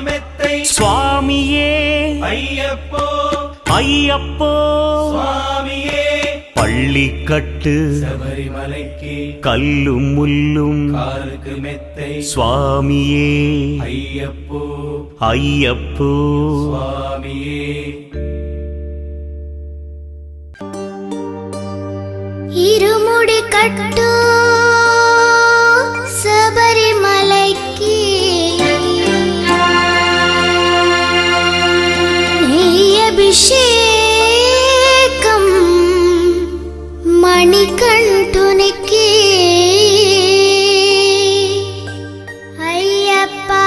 மெத்தை சுவாமியே ஐயப்போ ஐயப்போ சுவாமியே பள்ளிக்கட்டு சபரிமலைக்கு கல்லும் முள்ளும் காலுக்கு மெத்தை சுவாமியே ஐயப்போ ஐயப்போ சுவாமியே இருமுடி கட்டு சபரிமலைக்கு நெய் அபிஷேகம் மணிகண்டுனிக்கு ஐயப்பா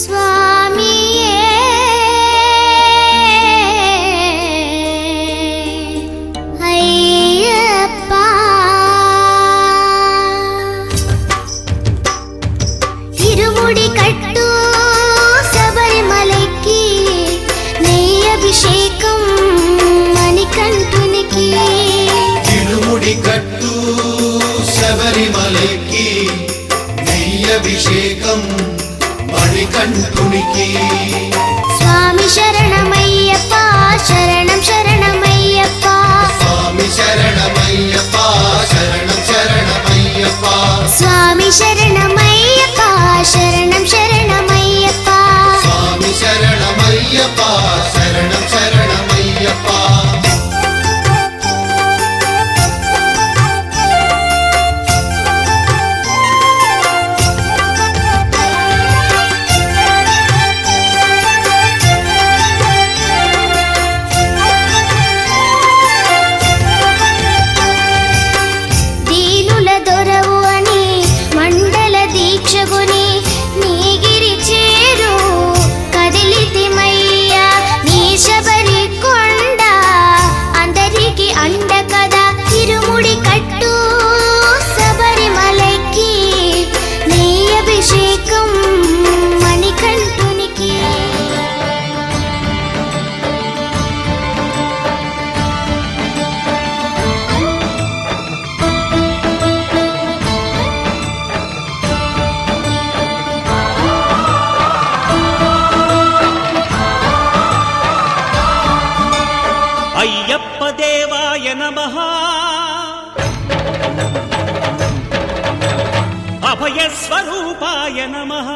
சுவாமியே ஐயப்பா இருமுடி கட்டு சபரிமலைக்கு நெய் அபிஷேகம் மணிகண்டுனிக்கு తిరుముడి కట్టు శబరిమలైకి నెయ్యభిషేకం మణికంఠునికి స్వామి శరణమయ్యప్ప శరణం శరణమయ్యప్ప స్వామి శరణమయ్యప్ప శరణం శరణమయ్యప్ప స్వామి శరణమయ్యప్ప శరణం శరణమయ్యప్ప స్వామి శరణమయ్యప్ప శరణం శరణమయ్యప్ప దీనుల దొరవు అని మండల దీక్షగుని నీగిరి చేరు కదిలితిమయ్యా నీ శబరి కొండ అందరికి అండ కదా తిరుముడి కట్టు శబరిమలైకి నీ అభిషేకం మణికంఠునికి అయ్యప్ప దేవాయ నమః అభయ స్వరూపాయ నమః